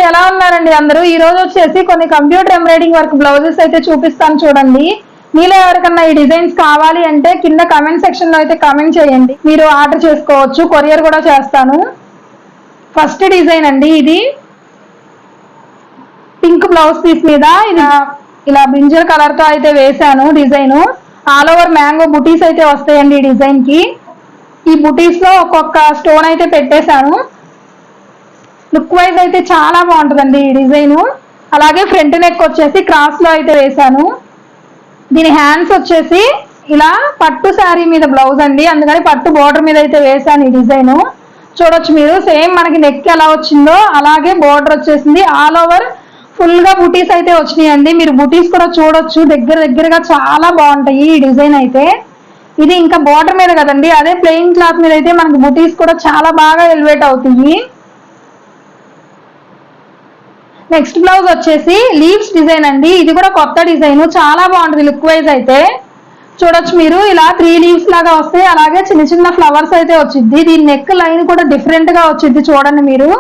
ఎలా ఉన్నారండి అందరూ? ఈ రోజు వచ్చేసి కొన్ని కంప్యూటర్ ఎంబ్రాయిడింగ్ వర్క్ బ్లౌజెస్ అయితే చూపిస్తాను చూడండి. మీలో ఎవరికన్నా ఈ డిజైన్స్ కావాలి అంటే కింద కామెంట్ సెక్షన్ లో అయితే కామెంట్ చేయండి, మీరు ఆర్డర్ చేసుకోవచ్చు, కొరియర్ కూడా చేస్తాను. ఫస్ట్ డిజైన్ అండి, ఇది పింక్ బ్లౌజ్ పీస్ మీద ఇలా బ్రింజల్ కలర్ తో అయితే వేసాను డిజైన్. ఆల్ ఓవర్ మ్యాంగో బుటీస్ అయితే వస్తాయండి ఈ డిజైన్ కి. ఈ బుటీస్ లో ఒక్కొక్క స్టోన్ అయితే పెట్టేశాను. లుక్ వైజ్ అయితే చాలా బాగుంటుందండి ఈ డిజైన్. అలాగే ఫ్రంట్ నెక్ వచ్చేసి క్రాస్ లో అయితే వేసాను. దీని హ్యాండ్స్ వచ్చేసి ఇలా పట్టు శారీ మీద బ్లౌజ్ అండి, అందుకని పట్టు బోర్డర్ మీద అయితే వేసాను ఈ డిజైన్. చూడొచ్చు మీరు, సేమ్ మనకి నెక్ ఎలా వచ్చిందో అలాగే బోర్డర్ వచ్చేసింది. ఆల్ ఓవర్ ఫుల్ గా బుటీస్ అయితే వచ్చినాయండి. మీరు బుటీస్ కూడా చూడొచ్చు, దగ్గరగా చాలా బాగుంటాయి ఈ డిజైన్ అయితే. ఇది ఇంకా బోర్డర్ మీద కదండి, అదే ప్లెయిన్ క్లాత్ మీద అయితే మనకి బుటీస్ కూడా చాలా బాగా ఎలివేట్ అవుతాయి. నెక్స్ట్ బ్లౌజ్ వచ్చేసి లీవ్స్ డిజైన్ అండి, ఇది కూడా కొత్త డిజైన్, చాలా బాగుంటుంది లుక్ వైజ్ అయితే. చూడొచ్చు మీరు, ఇలా 3 లీవ్స్ లాగా వస్తాయి, అలాగే చిన్న చిన్న ఫ్లవర్స్ అయితే వచ్చింది. దీని నెక్ లైన్ కూడా డిఫరెంట్ గా వచ్చింది చూడండి మీరు.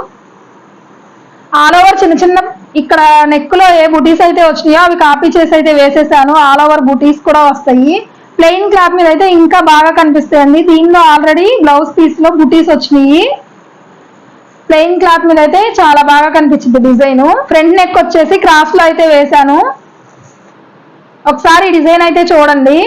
ఆల్ ఓవర్ చిన్న చిన్న ఇక్కడ నెక్ లో ఏ బుటీస్ అయితే వచ్చినాయో అవి కాపీ చేసి అయితే వేసేసాను. ఆల్ ఓవర్ బుటీస్ కూడా వస్తాయి. ప్లెయిన్ క్లాత్ మీద అయితే ఇంకా బాగా కనిపిస్తాయండి. దీనిలో ఆల్రెడీ బ్లౌజ్ పీస్ లో బుటీస్ వచ్చినాయి. ప్లెయిన్ క్లాత్ మీద అయితే చాలా బాగా కనిపించింది డిజైన్. ఫ్రంట్ నెక్ వచ్చేసి క్రాస్ లో అయితే వేసాను. ఒకసారి డిజైన్ అయితే చూడండి.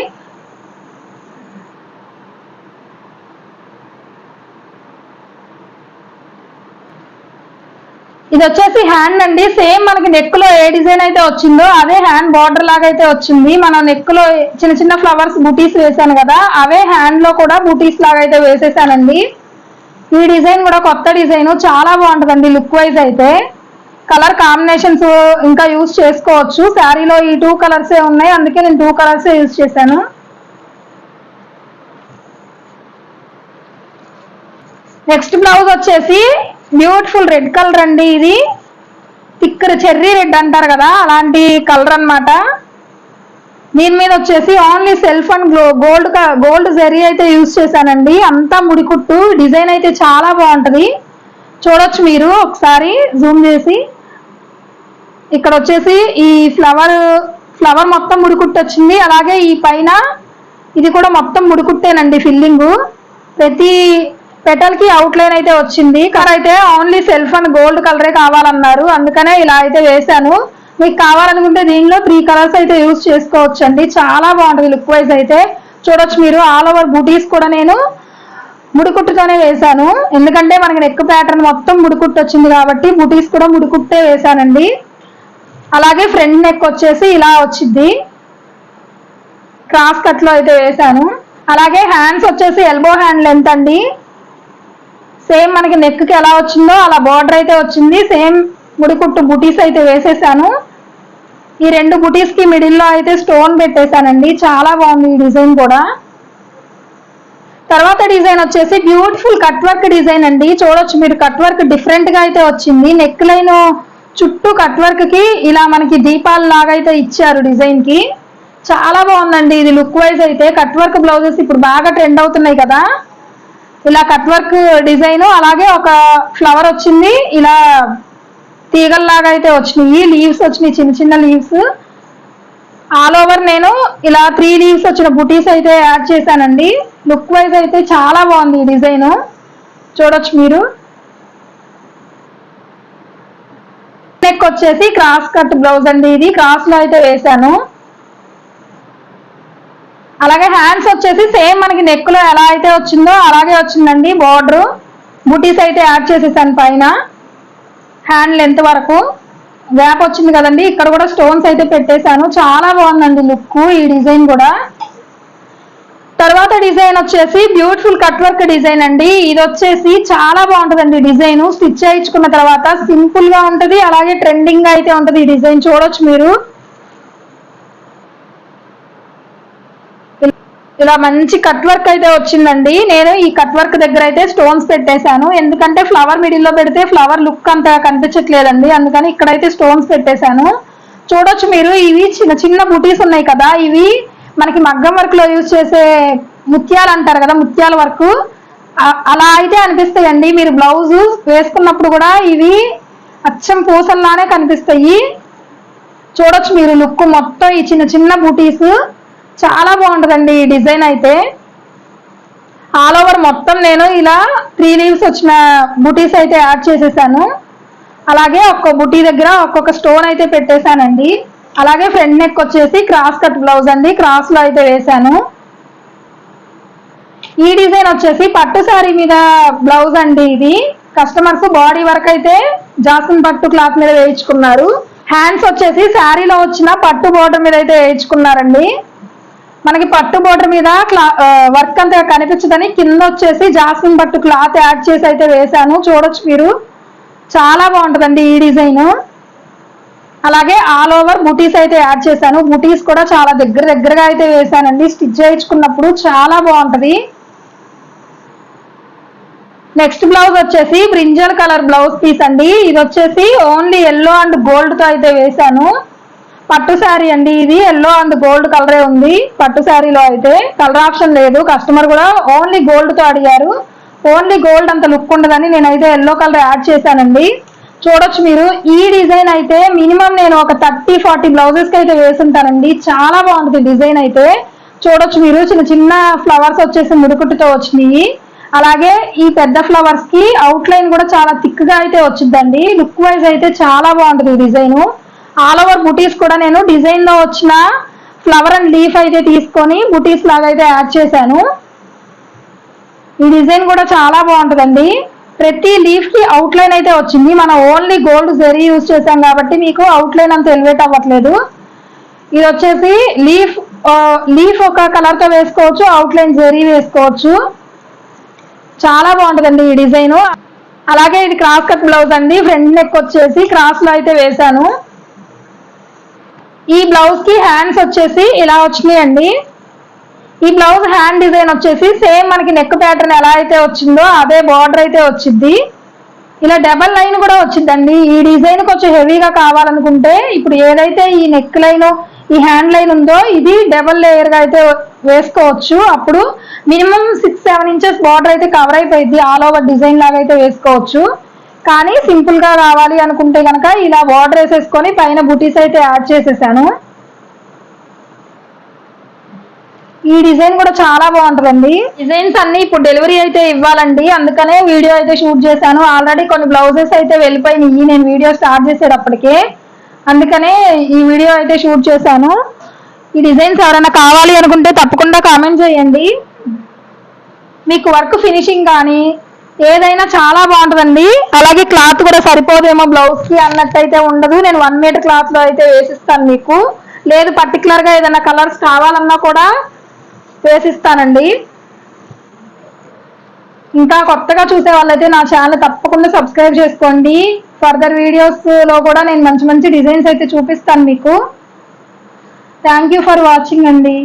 ఇది వచ్చేసి హ్యాండ్ అండి, సేమ్ మనకి నెక్ లో ఏ డిజైన్ అయితే వచ్చిందో అదే హ్యాండ్ బార్డర్ లాగా అయితే వచ్చింది. మనం నెక్ లో చిన్న చిన్న ఫ్లవర్స్ బుటీస్ వేసాను కదా, అవే హ్యాండ్ లో కూడా బుటీస్ లాగా అయితే వేసేసానండి. ఈ డిజైన్ కూడా కొత్త డిజైన్, చాలా బాగుంటుందండి లుక్ వైజ్ అయితే. కలర్ కాంబినేషన్స్ ఇంకా యూజ్ చేసుకోవచ్చు. శారీలో ఈ 2 కలర్సే ఉన్నాయి, అందుకే నేను 2 కలర్సే యూజ్ చేశాను. నెక్స్ట్ బ్లౌజ్ వచ్చేసి బ్యూటిఫుల్ రెడ్ కలర్ అండి, ఇది థిక్కర్ చెర్రీ రెడ్ అంటారు కదా అలాంటి కలర్ అన్నమాట. దీని మీద వచ్చేసి only self and gold zari అయితే యూజ్ చేశానండి. అంతా ముడికుట్టు డిజైన్ అయితే చాలా బాగుంటది. చూడొచ్చు మీరు ఒకసారి జూమ్ చేసి. ఇక్కడ వచ్చేసి ఈ ఫ్లవర్ మొత్తం ముడికుట్టు వచ్చింది. అలాగే ఈ పైన ఇది కూడా మొత్తం ముడికుట్టేనండి ఫిల్లింగ్. ప్రతి పెటల్ కి అవుట్ లైన్ అయితే వచ్చింది. కలర్ అయితే ఓన్లీ సెల్ఫ్ అండ్ గోల్డ్ కలరే కావాలన్నారు, అందుకనే ఇలా అయితే వేసాను. మీకు కావాలనుకుంటే దీనిలో 3 కలర్స్ అయితే యూజ్ చేసుకోవచ్చు అండి. చాలా బాగుంటుంది లుక్ వైజ్ అయితే. చూడొచ్చు మీరు, ఆల్ ఓవర్ బూటీస్ కూడా నేను ముడికుట్టుతోనే వేసాను, ఎందుకంటే మనకి నెక్ ప్యాటర్న్ మొత్తం ముడికుట్టు వచ్చింది కాబట్టి బూటీస్ కూడా ముడికుట్టే వేసానండి. అలాగే ఫ్రంట్ నెక్ వచ్చేసి ఇలా వచ్చింది, క్రాస్ కట్ లో అయితే వేసాను. అలాగే హ్యాండ్స్ వచ్చేసి ఎల్బో హ్యాండ్ లెంత్ అండి, సేమ్ మనకి నెక్ కి ఎలా వచ్చిందో అలా బార్డర్ అయితే వచ్చింది. సేమ్ ముడికుట్టు బుటీస్ అయితే వేసేసాను. ఈ 2 బుటీస్ కి మిడిల్ లో అయితే స్టోన్ పెట్టేశానండి, చాలా బాగుంది ఈ డిజైన్ కూడా. తర్వాత డిజైన్ వచ్చేసి బ్యూటిఫుల్ కట్ వర్క్ డిజైన్ అండి. చూడొచ్చు మీరు, కట్ వర్క్ డిఫరెంట్ గా అయితే వచ్చింది. నెక్ లైన్ చుట్టూ కట్ వర్క్ కి ఇలా మనకి దీపాల లాగా అయితే ఇచ్చారు డిజైన్ కి, చాలా బాగుందండి ఇది లుక్ వైజ్ అయితే. కట్ వర్క్ బ్లౌజెస్ ఇప్పుడు బాగా ట్రెండ్ అవుతున్నాయి కదా, ఇలా కట్ వర్క్ డిజైన్. అలాగే ఒక ఫ్లవర్ వచ్చింది, ఇలా తీగల్లాగా అయితే వచ్చినాయి, లీవ్స్ వచ్చినాయి, చిన్న చిన్న లీవ్స్. ఆల్ ఓవర్ నేను ఇలా 3 లీవ్స్ వచ్చిన బుటీస్ అయితే యాడ్ చేశానండి. లుక్ వైజ్ అయితే చాలా బాగుంది ఈ డిజైన్. చూడొచ్చు మీరు. నెక్ వచ్చేసి క్రాస్ కట్ బ్లౌజ్ అండి, ఇది క్రాస్ లో అయితే వేసాను. అలాగే హ్యాండ్స్ వచ్చేసి సేమ్ మనకి నెక్ లో ఎలా అయితే వచ్చిందో అలాగే వచ్చిందండి. బార్డర్ బుటీస్ అయితే యాడ్ చేసేసాను పైన. హ్యాండ్ లెంత్ వరకు గ్యాప్ వచ్చింది కదండి, ఇక్కడ కూడా స్టోన్స్ అయితే పెట్టేశాను. చాలా బాగుందండి లుక్ ఈ డిజైన్ కూడా. తర్వాత డిజైన్ వచ్చేసి బ్యూటిఫుల్ కట్ వర్క్ డిజైన్ అండి. ఇది వచ్చేసి చాలా బాగుంటుందండి డిజైన్. స్టిచ్ చేయించుకున్న తర్వాత సింపుల్ గా ఉంటది, అలాగే ట్రెండింగ్ గా అయితే ఉంటది ఈ డిజైన్. చూడొచ్చు మీరు, ఇలా మంచి కట్ వర్క్ అయితే వచ్చిందండి. నేను ఈ కట్ వర్క్ దగ్గర అయితే స్టోన్స్ పెట్టేశాను, ఎందుకంటే ఫ్లవర్ మిడిల్ లో పెడితే ఫ్లవర్ లుక్ అంత కనిపించట్లేదండి, అందుకని ఇక్కడైతే స్టోన్స్ పెట్టేశాను. చూడొచ్చు మీరు, ఇవి చిన్న చిన్న బుటీస్ ఉన్నాయి కదా, ఇవి మనకి మగ్గం వర్క్ లో యూజ్ చేసే ముత్యాలు అంటారు కదా, ముత్యాల వర్క్ అలా అయితే అనిపిస్తాయండి. మీరు బ్లౌజ్ వేసుకున్నప్పుడు కూడా ఇవి అచ్చం పూసల్లానే కనిపిస్తాయి. చూడొచ్చు మీరు లుక్ మొత్తం ఈ చిన్న చిన్న బూటీస్ చాలా బాగుంటుందండి ఈ డిజైన్ అయితే. ఆల్ ఓవర్ మొత్తం నేను ఇలా 3 లీవ్స్ వచ్చిన బూటీస్ అయితే యాడ్ చేసేసాను. అలాగే ఒక్క బూటీ దగ్గర ఒక్కొక్క స్టోన్ అయితే పెట్టేశానండి. అలాగే ఫ్రంట్ నెక్ వచ్చేసి క్రాస్ కట్ బ్లౌజ్ అండి, క్రాస్ లో అయితే వేసాను. ఈ డిజైన్ వచ్చేసి పట్టు శారీ మీద బ్లౌజ్ అండి. ఇది కస్టమర్స్ బాడీ వర్క్ అయితే జాస్మిన్ పట్టు క్లాత్ మీద వేయించుకున్నారు. హ్యాండ్స్ వచ్చేసి శారీలో వచ్చిన పట్టు బోర్డర్ మీద అయితే వేయించుకున్నారండి. మనకి పట్టు బోర్డర్ మీద వర్క్ అంతా కనిపించదని కింద వచ్చేసి జాస్మిన్ పట్టు క్లాత్ యాడ్ చేసి అయితే వేసాను. చూడొచ్చు మీరు, చాలా బాగుంటుందండి ఈ డిజైన్. అలాగే ఆల్ ఓవర్ బూటీస్ అయితే యాడ్ చేశాను. బూటీస్ కూడా చాలా దగ్గరగా అయితే వేసానండి. స్టిచ్ చేయించుకున్నప్పుడు చాలా బాగుంటది. నెక్స్ట్ బ్లౌజ్ వచ్చేసి బ్రింజల్ కలర్ బ్లౌజ్ పీస్ అండి. ఇది వచ్చేసి ఓన్లీ ఎల్లో అండ్ గోల్డ్ తో అయితే వేసాను. పట్టు శారీ అండి, ఇది ఎల్లో అండ్ గోల్డ్ కలరే ఉంది. పట్టు శారీలో అయితే కలర్ ఆప్షన్ లేదు. కస్టమర్ కూడా ఓన్లీ గోల్డ్ తో అడిగారు. ఓన్లీ గోల్డ్ అంత లుక్ ఉండదని నేనైతే ఎల్లో కలర్ యాడ్ చేశానండి. చూడొచ్చు మీరు, ఈ డిజైన్ అయితే మినిమం నేను ఒక 30-40 బ్లౌజెస్ కి అయితే వేసుంటానండి. చాలా బాగుంటుంది డిజైన్ అయితే. చూడొచ్చు మీరు, చిన్న చిన్న ఫ్లవర్స్ వచ్చేసి ముడుకుట్టుతో వచ్చినాయి. అలాగే ఈ పెద్ద ఫ్లవర్స్ కి అవుట్ లైన్ కూడా చాలా థిక్ గా అయితే వచ్చిందండి. లుక్ వైజ్ అయితే చాలా బాగుంటుంది ఈ డిజైన్. ఆల్ ఓవర్ బుటీస్ కూడా నేను డిజైన్ లో వచ్చిన ఫ్లవర్ అండ్ లీఫ్ అయితే తీసుకొని బుటీస్ లాగా అయితే యాడ్ చేశాను. ఈ డిజైన్ కూడా చాలా బాగుంటుందండి. ప్రతి లీఫ్ కి అవుట్ లైన్ అయితే వచ్చింది. మనం ఓన్లీ గోల్డ్ జరీ యూజ్ చేసాం కాబట్టి మీకు అవుట్ లైన్ అంత ఎలివేట్ అవ్వట్లేదు. ఇది వచ్చేసి లీఫ్ ఒక కలర్ తో వేసుకోవచ్చు, అవుట్ లైన్ జరీ వేసుకోవచ్చు. చాలా బాగుంటుందండి ఈ డిజైన్. అలాగే ఇది క్రాస్ కట్ బ్లౌజ్ అండి. ఫ్రంట్ నెక్ వచ్చేసి క్రాస్ లో అయితే వేసాను. ఈ బ్లౌజ్ కి హ్యాండ్స్ వచ్చేసి ఇలా వచ్చినాయండి. ఈ బ్లౌజ్ హ్యాండ్ డిజైన్ వచ్చేసి సేమ్ మనకి నెక్ ప్యాటర్న్ ఎలా అయితే వచ్చిందో అదే బార్డర్ అయితే వచ్చింది. ఇలా డబల్ లైన్ కూడా వచ్చిందండి. ఈ డిజైన్ కొంచెం హెవీగా కావాలనుకుంటే ఇప్పుడు ఏదైతే ఈ నెక్ లైన్ ఈ హ్యాండ్ లైన్ ఉందో ఇది డబల్ లేయర్ గా అయితే వేసుకోవచ్చు. అప్పుడు మినిమం 6-7 ఇంచెస్ బార్డర్ అయితే కవర్ అయిపోయింది. ఆల్ ఓవర్ డిజైన్ లాగా అయితే వేసుకోవచ్చు. కానీ సింపుల్ గా కావాలి అనుకుంటే కనుక ఇలా బార్డర్ వేసేసుకొని పైన బుటీస్ అయితే యాడ్ చేసేసాను. ఈ డిజైన్ కూడా చాలా బాగుంటుందండి. డిజైన్స్ అన్ని ఇప్పుడు డెలివరీ అయితే ఇవ్వాలండి, అందుకనే వీడియో అయితే షూట్ చేశాను. ఆల్రెడీ కొన్ని బ్లౌజెస్ అయితే వెళ్ళిపోయినాయి నేను వీడియో స్టార్ట్ చేసేటప్పటికే, అందుకనే ఈ వీడియో అయితే షూట్ చేశాను. ఈ డిజైన్స్ ఎవరైనా కావాలి అనుకుంటే తప్పకుండా కామెంట్ చేయండి. మీకు వర్క్ ఫినిషింగ్ కానీ ఏదైనా చాలా బాగుంటుందండి. అలాగే క్లాత్ కూడా సరిపోదేమో బ్లౌజ్ కి అన్నట్టయితే ఉండదు. నేను 1 మీటర్ క్లాత్ లో అయితే వేసిస్తాను మీకు. లేదు పర్టికులర్ గా ఏదైనా కలర్స్ కావాలన్నా కూడా వేసిస్తానండి. ఇంకా కొత్తగా చూసే వాళ్ళైతే నా ఛానల్ తప్పకుండా సబ్స్క్రైబ్ చేసుకోండి. ఫర్దర్ వీడియోస్ లో కూడా నేను మంచి మంచి డిజైన్స్ అయితే చూపిస్తాను మీకు. థ్యాంక్ యూ ఫర్ వాచింగ్ అండి.